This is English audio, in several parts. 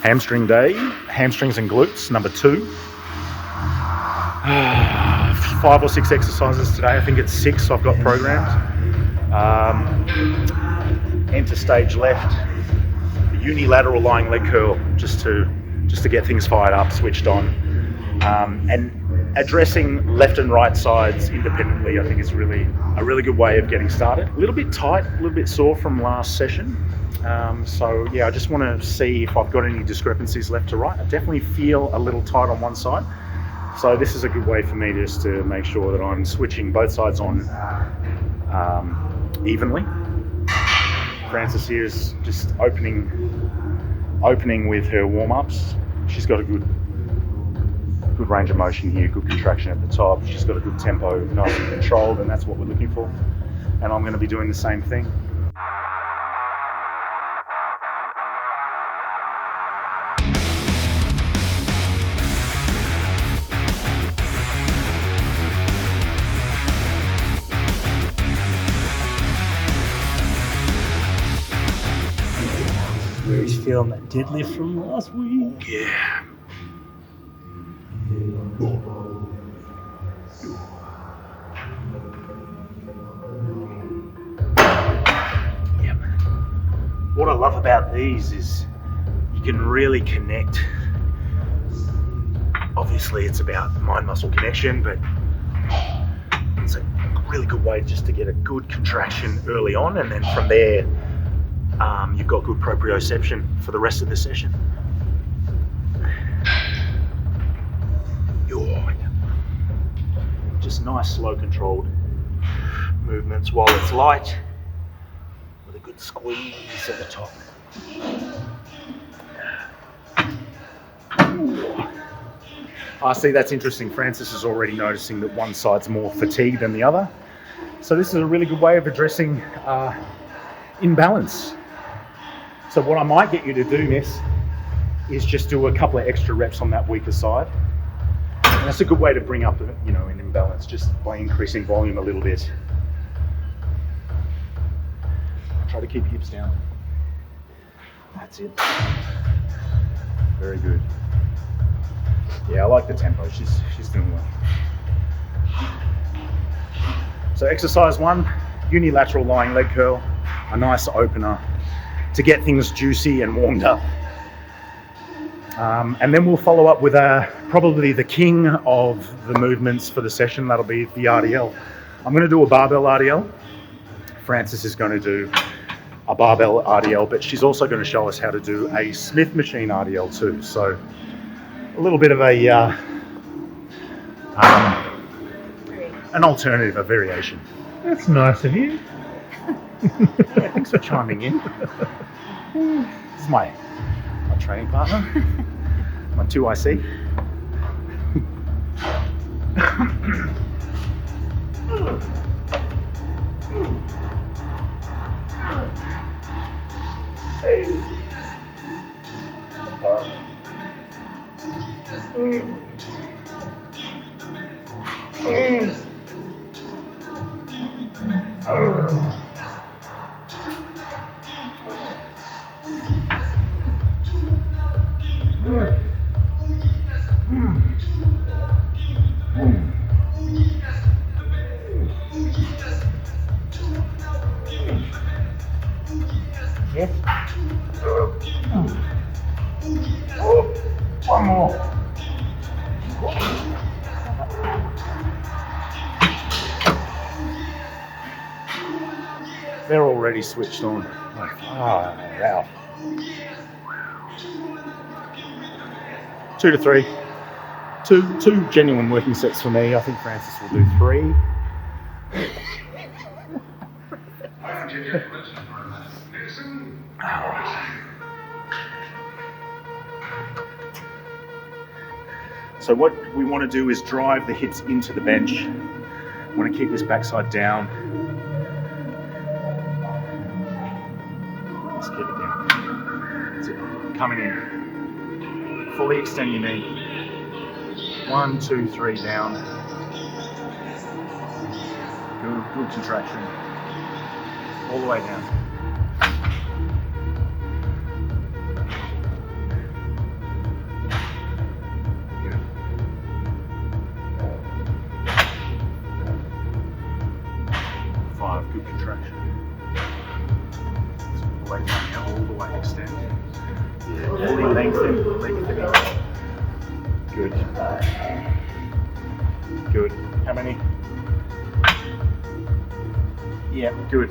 Hamstring day, hamstrings and glutes, number 2. 5 or 6 exercises today. I think it's 6 I've got programmed. Enter stage left, the unilateral lying leg curl, just to get things fired up, switched on. And addressing left and right sides independently, I think is really a really good way of getting started. A little bit tight, a little bit sore from last session. So yeah, I just want to see if I've got any discrepancies left to right. I definitely feel a little tight on one side. So this is a good way for me just to make sure that I'm switching both sides on evenly. Frances here is just opening with her warm-ups. She's got a good range of motion here, good contraction at the top. She's got a good tempo, nice and controlled, and that's what we're looking for. And I'm going to be doing the same thing. He's feeling that deadlift from last week. Yeah. Yep. What I love about these is you can really connect. Obviously it's about mind-muscle connection, but it's a really good way just to get a good contraction early on, and then from there you've got good proprioception for the rest of the session. Just nice, slow, controlled movements while it's light, with a good squeeze at the top. See, that's interesting. Frances is already noticing that one side's more fatigued than the other. So this is a really good way of addressing imbalance. So what I might get you to do, Miss, is just do a couple of extra reps on that weaker side. And that's a good way to bring up, an imbalance, just by increasing volume a little bit. Try to keep hips down. That's it. Very good. Yeah, I like the tempo. She's doing well. So exercise 1, unilateral lying leg curl, a nice opener to get things juicy and warmed up. And then we'll follow up with probably the king of the movements for the session. That'll be the RDL. I'm going to do a barbell RDL. Frances is going to do a barbell RDL, but she's also going to show us how to do a Smith machine RDL too. So a little bit of an alternative, a variation. That's nice of you. Yeah, thanks for chiming in. This is my training partner, my 2IC. Yes. One more. They're already switched on. Wow. 2 to 3. Two genuine working sets for me. I think Frances will do 3. So what we want to do is drive the hips into the bench. I want to keep this backside down. Let's keep it down. That's it. Coming in. Fully extend your knee. 1, 2, 3 down. Good contraction. All the way down. extend. Yeah, fully lengthening. Good. Good. How many? Yeah, good.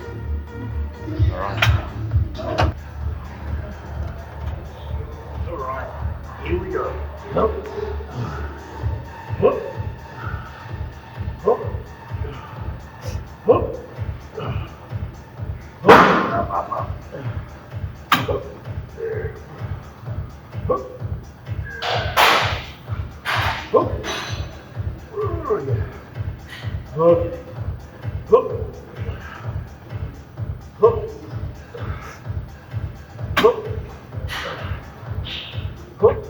All right. All right. Here we go. Nope. Whoop. Whoop. Whoop. Whoop. Up. Whoop. Whoop. Whoop. Whoop. Whoop. Whoop. Whoop. Whoop.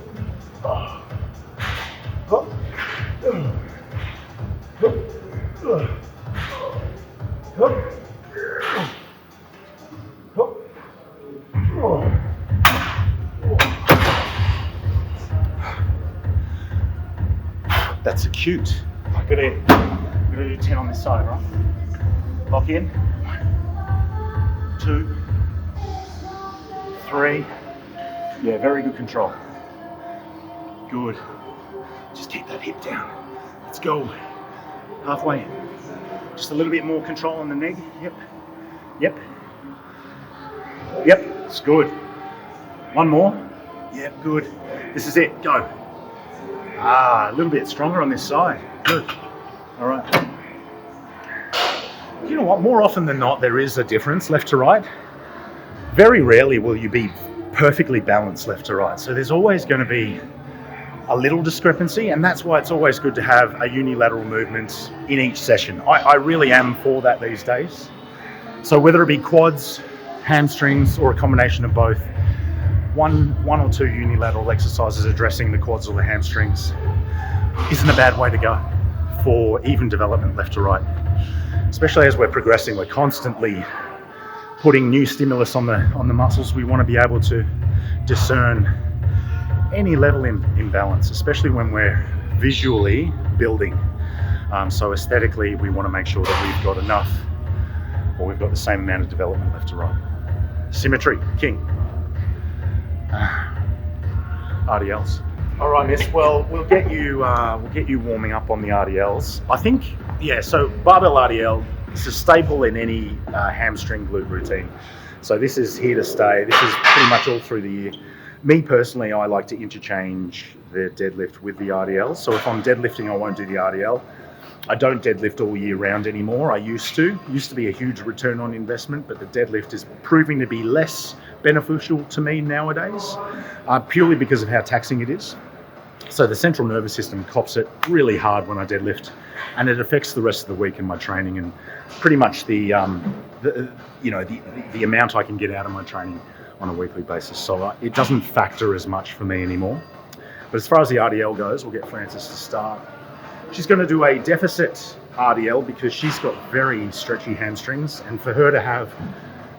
That's acute. I'm gonna do 10 on this side, right? Lock in. 2, 3. Yeah, very good control. Good. Just keep that hip down. Let's go. Halfway. Just a little bit more control on the neck. Yep. It's good. One more. Yep, good. This is it. Go. A little bit stronger on this side. Good. All right. You know what? More often than not, there is a difference left to right. Very rarely will you be perfectly balanced left to right. So there's always going to be a little discrepancy, and that's why it's always good to have a unilateral movement in each session. I really am for that these days. So whether it be quads, hamstrings, or a combination of both, one or two unilateral exercises addressing the quads or the hamstrings isn't a bad way to go for even development left to right. Especially as we're progressing, we're constantly putting new stimulus on the muscles. We want to be able to discern any level imbalance, especially when we're visually building. So aesthetically, we want to make sure that we've got enough, or we've got the same amount of development left to right. Symmetry, king. RDLs. All right, miss. Well, we'll get you warming up on the RDLs. I think, yeah. So barbell RDL is a staple in any hamstring glute routine. So this is here to stay. This is pretty much all through the year. Me personally, I like to interchange the deadlift with the RDL. So if I'm deadlifting, I won't do the RDL. I don't deadlift all year round anymore. I used to be a huge return on investment, but the deadlift is proving to be less beneficial to me nowadays, purely because of how taxing it is. So the central nervous system cops it really hard when I deadlift, and it affects the rest of the week in my training and pretty much the amount I can get out of my training on a weekly basis. So it doesn't factor as much for me anymore. But as far as the RDL goes, we'll get Frances to start. She's going to do a deficit RDL because she's got very stretchy hamstrings, and for her to have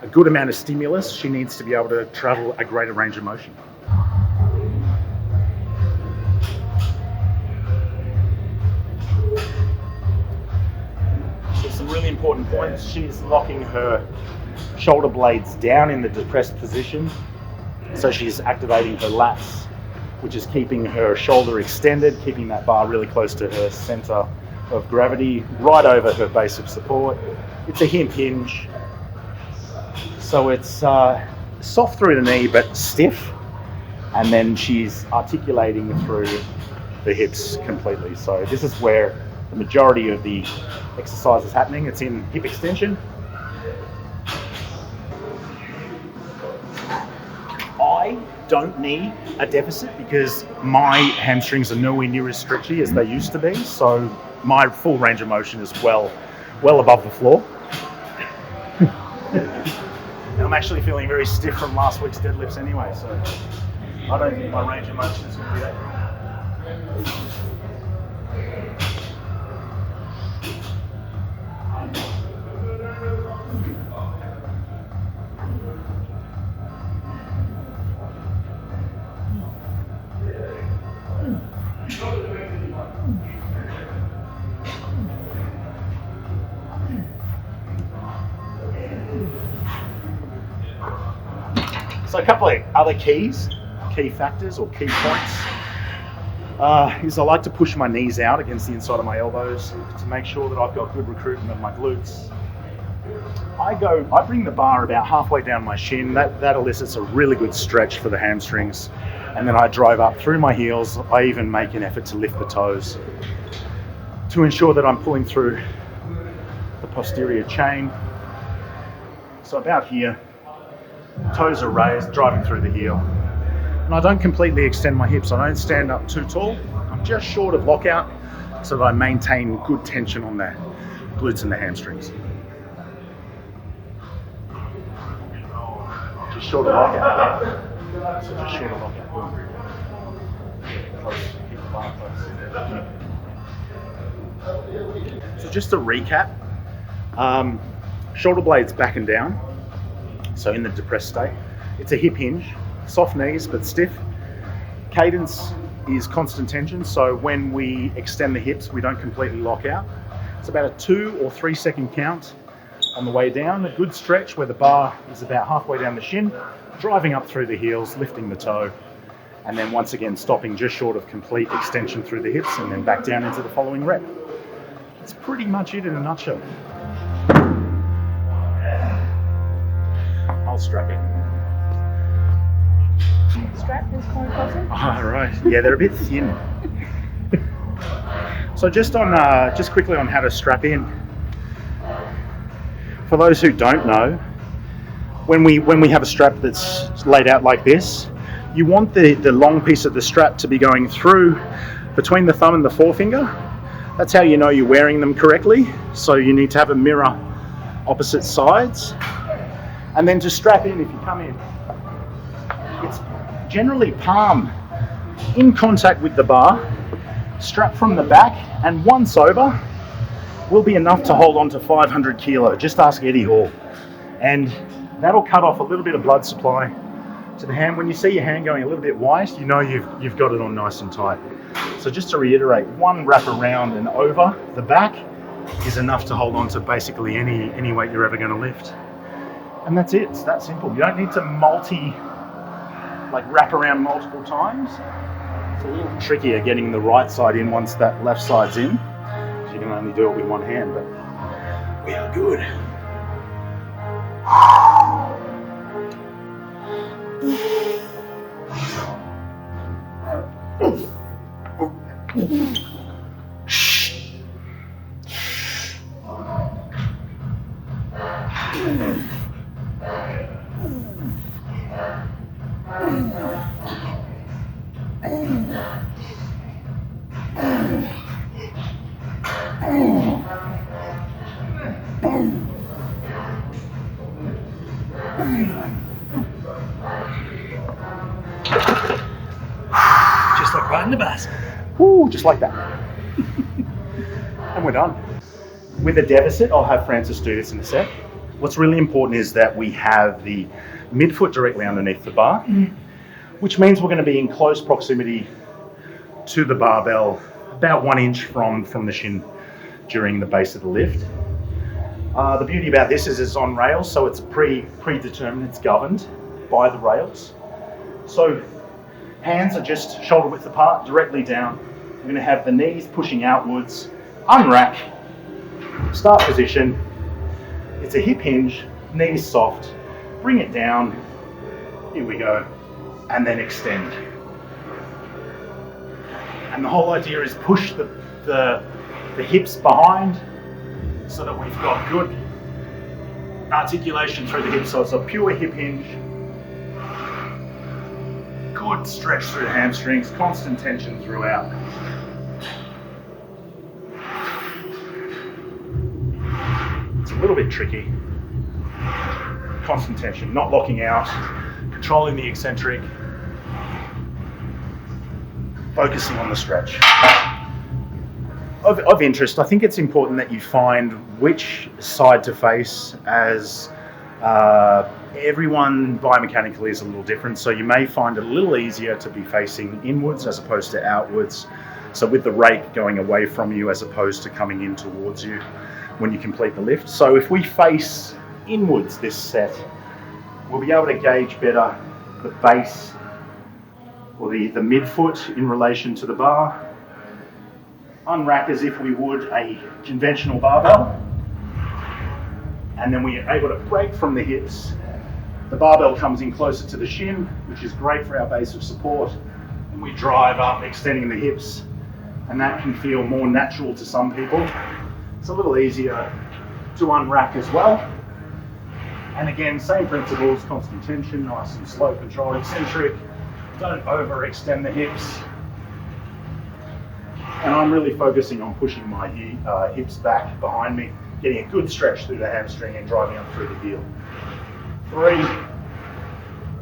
a good amount of stimulus, she needs to be able to travel a greater range of motion. So some really important points. She's locking her shoulder blades down in the depressed position. So she's activating her lats, which is keeping her shoulder extended, keeping that bar really close to her center of gravity, right over her base of support. It's a hip hinge. So it's soft through the knee, but stiff. And then she's articulating through the hips completely. So this is where the majority of the exercise is happening. It's in hip extension. I don't need a deficit because my hamstrings are nowhere near as stretchy as they used to be. So my full range of motion is well above the floor. And I'm actually feeling very stiff from last week's deadlifts anyway, so I don't think my range of motion is going to be that great. So a couple of other key factors or key points is I like to push my knees out against the inside of my elbows to make sure that I've got good recruitment of my glutes. I bring the bar about halfway down my shin. That elicits a really good stretch for the hamstrings. And then I drive up through my heels. I even make an effort to lift the toes to ensure that I'm pulling through the posterior chain. So about here, toes are raised, driving through the heel. And I don't completely extend my hips. I don't stand up too tall. I'm just short of lockout so that I maintain good tension on the glutes and the hamstrings. Just short of lockout. So just short of lockout. Boom. Close. Keep the bar close. So just to recap, shoulder blades back and down. So in the depressed state. It's a hip hinge. Soft knees but stiff. Cadence is constant tension, so when we extend the hips we don't completely lock out. It's about a 2 or 3 second count on the way down, a good stretch where the bar is about halfway down the shin, driving up through the heels, lifting the toe, and then once again stopping just short of complete extension through the hips and then back down into the following rep. That's pretty much it in a nutshell. I'll strap it. Strap is more important. Oh, right. Yeah, they're a bit thin. So just quickly on how to strap in. For those who don't know, when we have a strap that's laid out like this, you want the long piece of the strap to be going through between the thumb and the forefinger. That's how you know you're wearing them correctly. So you need to have a mirror opposite sides. And then to strap in, if you come in, it's generally palm in contact with the bar, strap from the back, and once over will be enough to hold on to 500 kilo. Just ask Eddie Hall. And that'll cut off a little bit of blood supply to the hand. When you see your hand going a little bit white, you know you've got it on nice and tight. So just to reiterate, one wrap around and over the back is enough to hold on to basically any weight you're ever going to lift. And that's it. It's that simple. You don't need to wrap around multiple times. It's a little trickier getting the right side in once that left side's in. You can only do it with one hand, but we are good. Just like riding the bus. Woo, just like that. And we're done. With a deficit, I'll have Francis do this in a sec. What's really important is that we have the midfoot directly underneath the bar, which means we're going to be in close proximity to the barbell, about 1 inch from the shin during the base of the lift. The beauty about this is it's on rails, so it's predetermined, it's governed by the rails. So hands are just shoulder width apart, directly down. We're going to have the knees pushing outwards, unrack, start position. It's a hip hinge, knees soft, bring it down, here we go, and then extend. And the whole idea is push the hips behind so that we've got good articulation through the hips. So it's a pure hip hinge, good stretch through the hamstrings, constant tension throughout. It's a little bit tricky. Constant tension, not locking out, controlling the eccentric, focusing on the stretch. Of interest, I think it's important that you find which side to face, as everyone biomechanically is a little different. So you may find it a little easier to be facing inwards as opposed to outwards. So with the rake going away from you as opposed to coming in towards you when you complete the lift. So if we face inwards this set, we'll be able to gauge better the base or the midfoot in relation to the bar. Unrack as if we would a conventional barbell. And then we are able to break from the hips. The barbell comes in closer to the shin, which is great for our base of support. And we drive up, extending the hips. And that can feel more natural to some people. It's a little easier to unrack as well. And again, same principles, constant tension, nice and slow, controlled, eccentric. Don't overextend the hips. And I'm really focusing on pushing my hips back behind me, getting a good stretch through the hamstring and driving up through the heel. 3,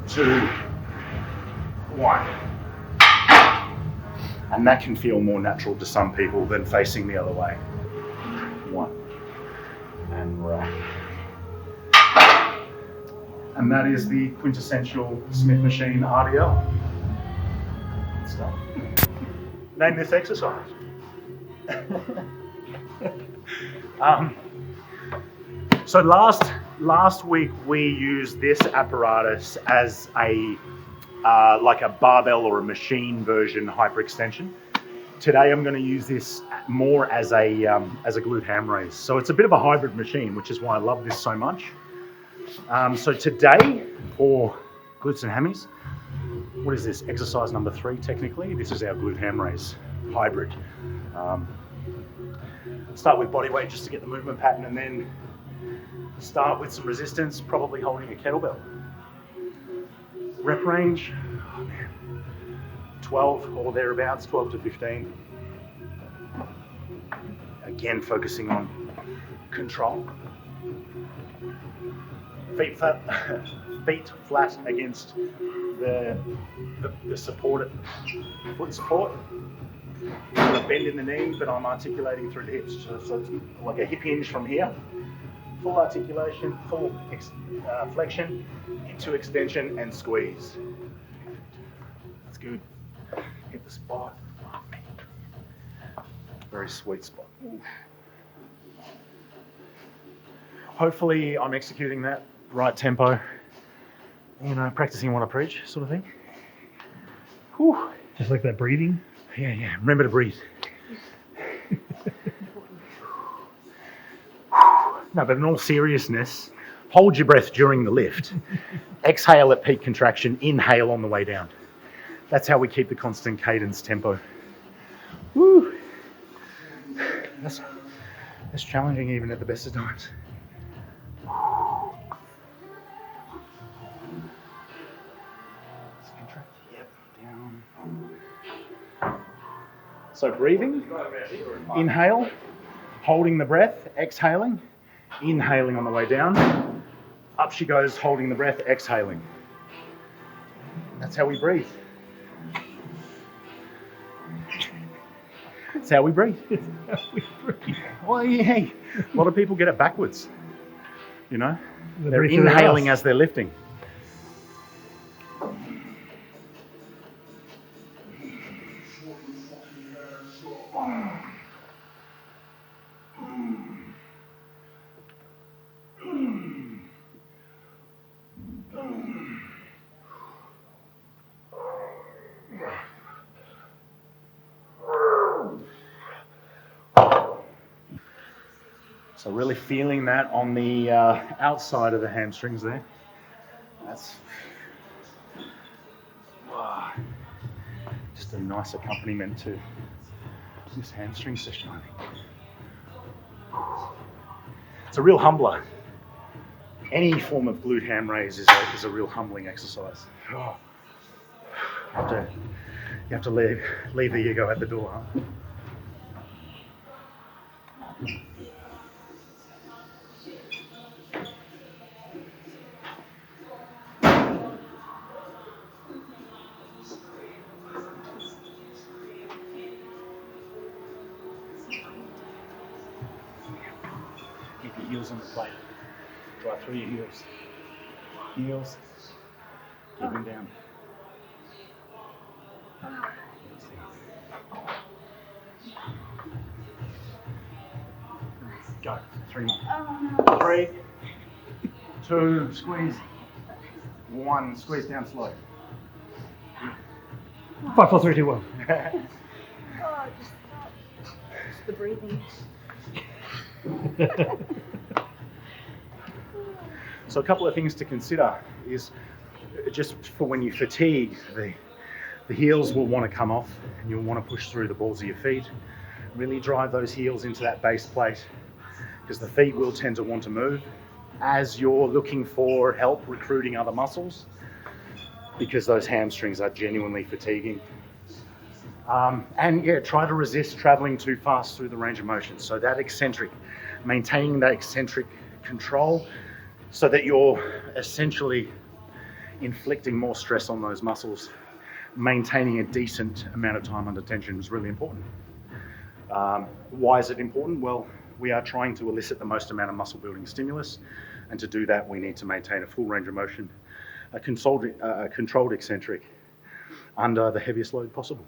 2, 1. And that can feel more natural to some people than facing the other way. 1. And rack. And that is the quintessential Smith machine RDL. Good stuff. Name this exercise. So last week we used this apparatus as a like a barbell or a machine version hyperextension. Today I'm going to use this more as a glute ham raise. So it's a bit of a hybrid machine, which is why I love this so much. So today for glutes and hammies, what is this? Exercise number 3 technically. This is our glute ham raise hybrid. Start with body weight just to get the movement pattern, and then start with some resistance, probably holding a kettlebell. Rep range, 12 or thereabouts, 12 to 15. Again, focusing on control. Feet flat against the support, foot support. I'm going to bend in the knee, but I'm articulating through the hips. So it's like a hip hinge from here. Full articulation, full flexion, into extension and squeeze. That's good. Hit the spot. Very sweet spot. Hopefully I'm executing that right tempo. You know, practicing what I preach, sort of thing. Whew. Just like that breathing. Yeah. Remember to breathe. No, but in all seriousness, hold your breath during the lift. Exhale at peak contraction, inhale on the way down. That's how we keep the constant cadence tempo. Woo! That's challenging even at the best of times. So breathing, inhale, holding the breath, exhaling, inhaling on the way down. Up she goes, holding the breath, exhaling. That's how we breathe. That's how we breathe. Well, yeah, a lot of people get it backwards. You know, they're inhaling as they're lifting. So really feeling that on the outside of the hamstrings there. That's just a nice accompaniment to this hamstring session, I think. It's a real humbler. Any form of glute ham raise is a real humbling exercise. Oh. You have to leave the ego at the door, huh? Keep your heels on the plate. Drive through your heels. Heels. Keep them down. Go. 3 more. 3, 2, squeeze. 1, squeeze down slow. 5, 4, 3, 2, 1. Oh, just the breathing. So a couple of things to consider is just for when you fatigue, the heels will want to come off and you'll want to push through the balls of your feet. Really drive those heels into that base plate because the feet will tend to want to move as you're looking for help recruiting other muscles because those hamstrings are genuinely fatiguing. And yeah, try to resist traveling too fast through the range of motion. So that eccentric, maintaining that eccentric control so that you're essentially inflicting more stress on those muscles. Maintaining a decent amount of time under tension is really important. Why is it important? Well, we are trying to elicit the most amount of muscle building stimulus, and to do that we need to maintain a full range of motion, a controlled eccentric under the heaviest load possible.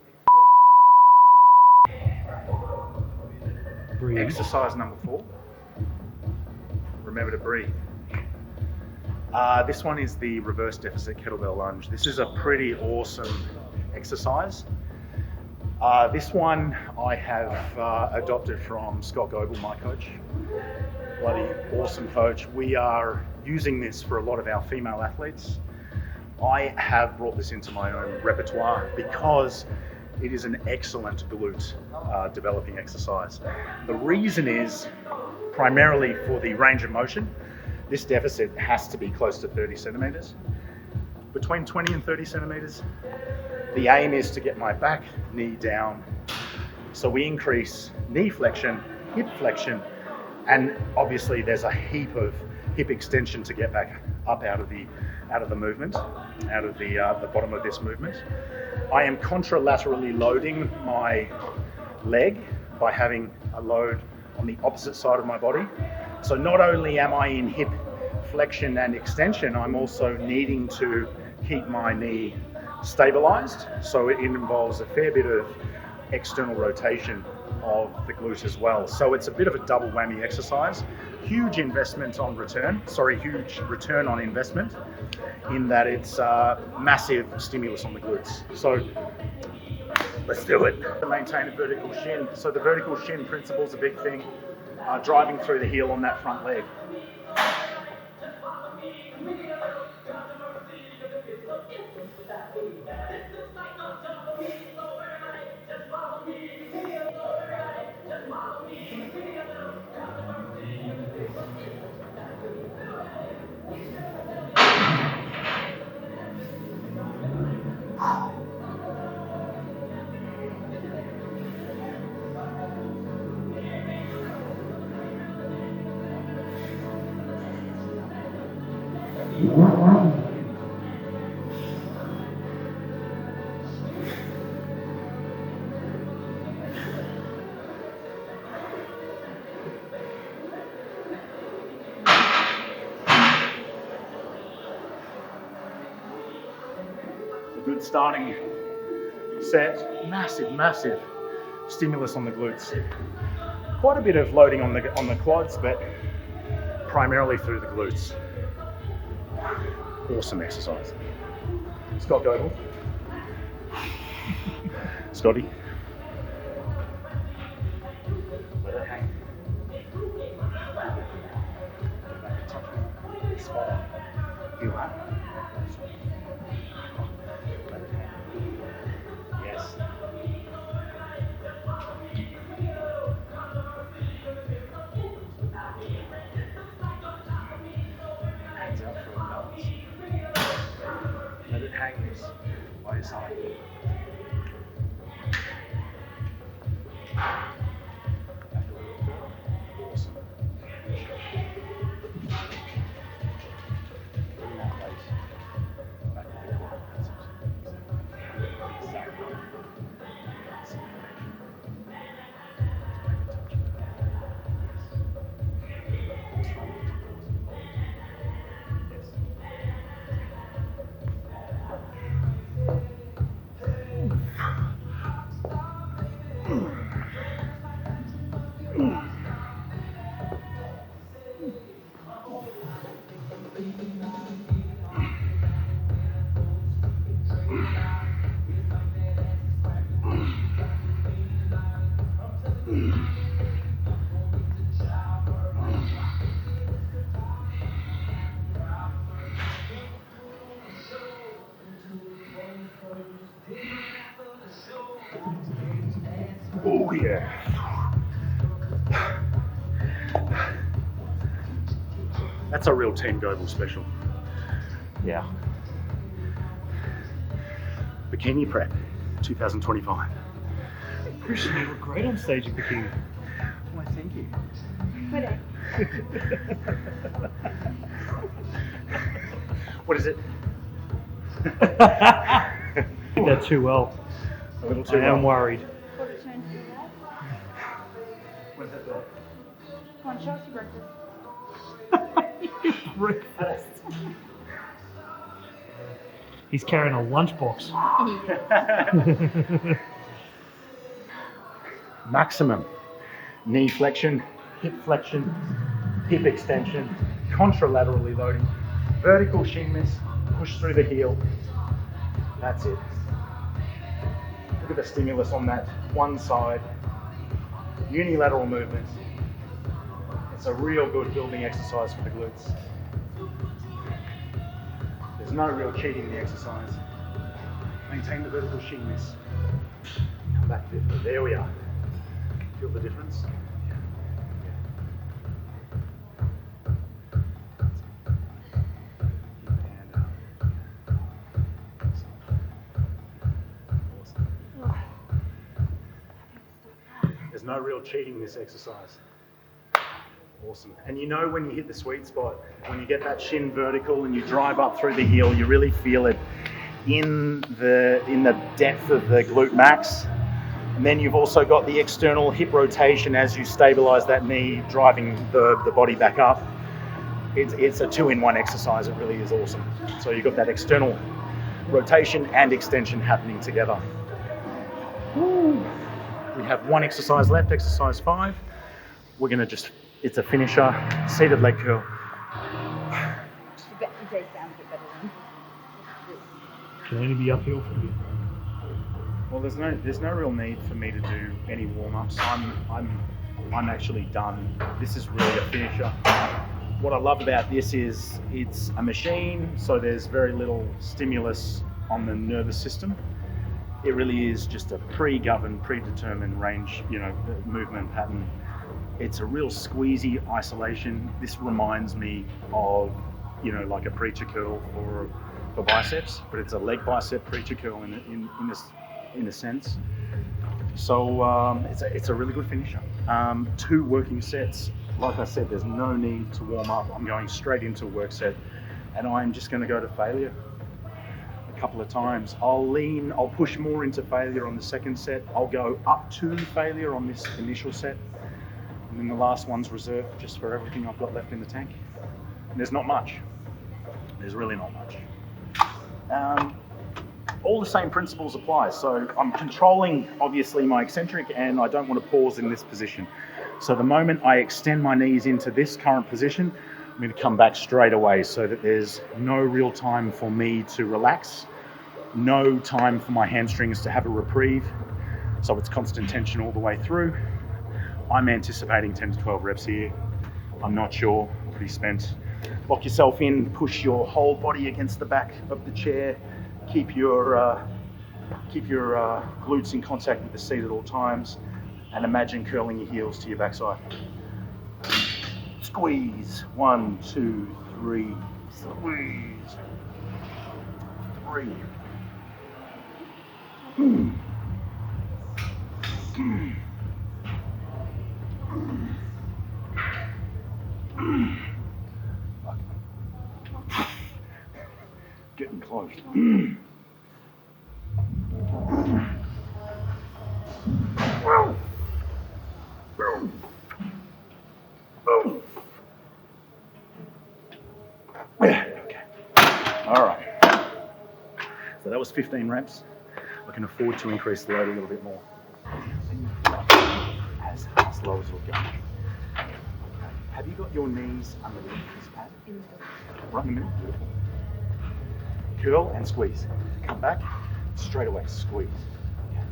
Breathe. Exercise number 4, remember to breathe. This one is the reverse deficit kettlebell lunge. This is a pretty awesome exercise. This one I have adopted from Scott Goebel, my coach. Bloody awesome coach. We are using this for a lot of our female athletes. I have brought this into my own repertoire because it is an excellent glute developing exercise. The reason is primarily for the range of motion. This deficit has to be close to 30 centimeters. Between 20 and 30 centimeters, the aim is to get my back knee down. So we increase knee flexion, hip flexion, and obviously there's a heap of hip extension to get back up out of the movement, out of the bottom of this movement. I am contralaterally loading my leg by having a load on the opposite side of my body. So not only am I in hip flexion and extension, I'm also needing to keep my knee stabilized. So it involves a fair bit of external rotation of the glute as well. So it's a bit of a double whammy exercise. Huge return on investment in that it's massive stimulus on the glutes. So let's do it. To maintain a vertical shin. So the vertical shin principle is a big thing. Driving through the heel on that front leg. Good starting set. Massive stimulus on the glutes. Quite a bit of loading on the quads, but primarily through the glutes. Awesome exercise. Scott Goebel. Scotty. Let it hang. Spot on. Feel that? Yes. Hands out for a balance. Let it hang loose by your side. Back a little further. Awesome. Bring that weight back to the core. Exactly. Oh yeah. That's a real Team Goble special. Yeah. Bikini Prep 2025. Christian, you look great on stage in bikini. Why, thank you. Put it. What is it? Did that too well. A little too I am well. worried. Quarter turn to the left. What is that there? Come on, show us your breakfast. Breakfast. He's carrying a lunchbox. Maximum knee flexion, hip extension, contralaterally loading, vertical shin miss, push through the heel. That's it. Look at the stimulus on that one side. Unilateral movement. It's a real good building exercise for the glutes. There's no real cheating in the exercise. Maintain the vertical shin miss. Come back there. There we are. Feel the difference? Keep the hand out. Awesome. There's no real cheating in this exercise. Awesome. And you know when you hit the sweet spot, when you get that shin vertical and you drive up through the heel, you really feel it in the depth of the glute max. And then you've also got the external hip rotation as you stabilize that knee, driving the body back up. It's a two-in-one exercise. It really is awesome. So you've got that external rotation and extension happening together. Woo. We have one exercise left, exercise 5. We're gonna it's a finisher, seated leg curl. You bet you take down to get better than. Can only be uphill from you. Well, there's no real need for me to do any warm-ups. I'm actually done. This is really a finisher. What I love about this is it's a machine, so there's very little stimulus on the nervous system. It really is just a pre-governed, predetermined range, movement pattern. It's a real squeezy isolation. This reminds me of, like a preacher curl for biceps, but it's a leg bicep preacher curl in a sense. So it's a really good finisher. 2 working sets. Like I said, there's no need to warm up. I'm going straight into a work set, and I'm just going to go to failure a couple of times. I'll push more into failure on the second set. I'll go up to failure on this initial set, and then the last one's reserved just for everything I've got left in the tank. And there's not much. There's really not much. All the same principles apply. So I'm controlling, obviously, my eccentric, and I don't want to pause in this position. So the moment I extend my knees into this current position, I'm going to come back straight away so that there's no real time for me to relax, no time for my hamstrings to have a reprieve. So it's constant tension all the way through. I'm anticipating 10 to 12 reps here. I'm not sure, pretty spent. Lock yourself in, push your whole body against the back of the chair. Keep your glutes in contact with the seat at all times, and imagine curling your heels to your backside. Squeeze. 1, 2, 3. Squeeze. 3. Getting close. Okay. All right. So that was 15 reps. I can afford to increase the load a little bit more. As low as we'll go. Have you got your knees underneath this pad? Right in the middle. Beautiful. Curl and squeeze. Come back, straight away, squeeze. Yeah.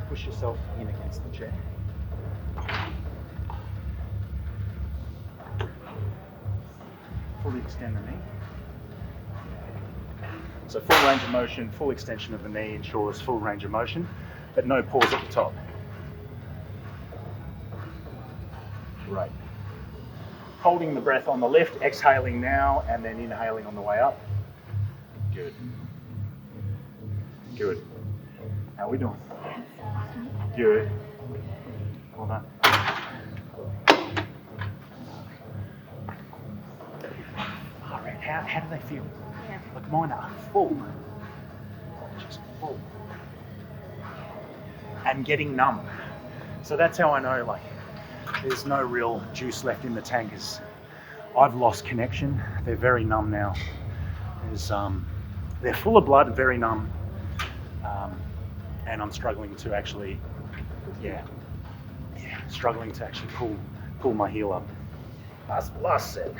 Push yourself in against the chair. Fully extend the knee. So full range of motion, full extension of the knee ensures full range of motion. but no pause at the top. Right. Holding the breath on the lift, exhaling now, and then inhaling on the way up. Good. Good. How are we doing? Good. Well done. All right. How do they feel? Yeah. Look, mine are full. Just full. And getting numb. So that's how I know, like, there's no real juice left in the tank. Is I've lost connection. They're very numb now. They're full of blood, very numb, and I'm struggling to actually, struggling to actually pull my heel up. Last set.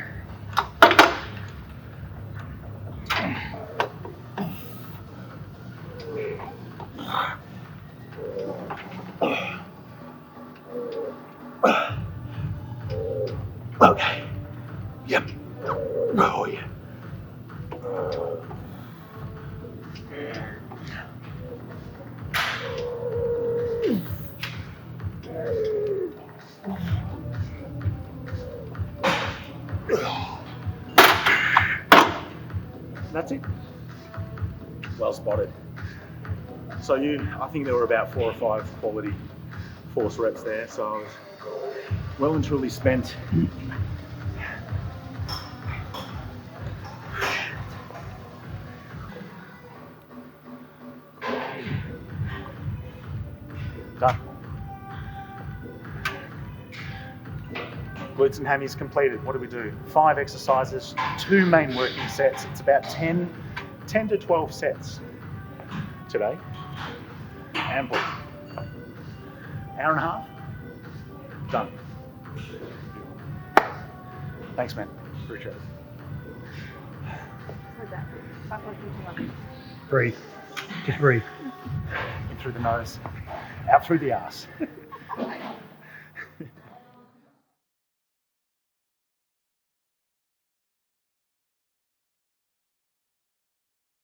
Okay. Yep. Oh yeah. That's it. Well spotted. So I think there were about 4 or 5 quality force reps there. So I was well and truly spent. Done. Glutes and hammies completed. What do we do? 5 exercises, 2 main working sets. It's about 10 to 12 sets today. Ample. Hour and a half. Done. Thanks, man. Appreciate it. So that. Back one, 2, 1. Breathe. Just breathe. In through the nose, out through the arse.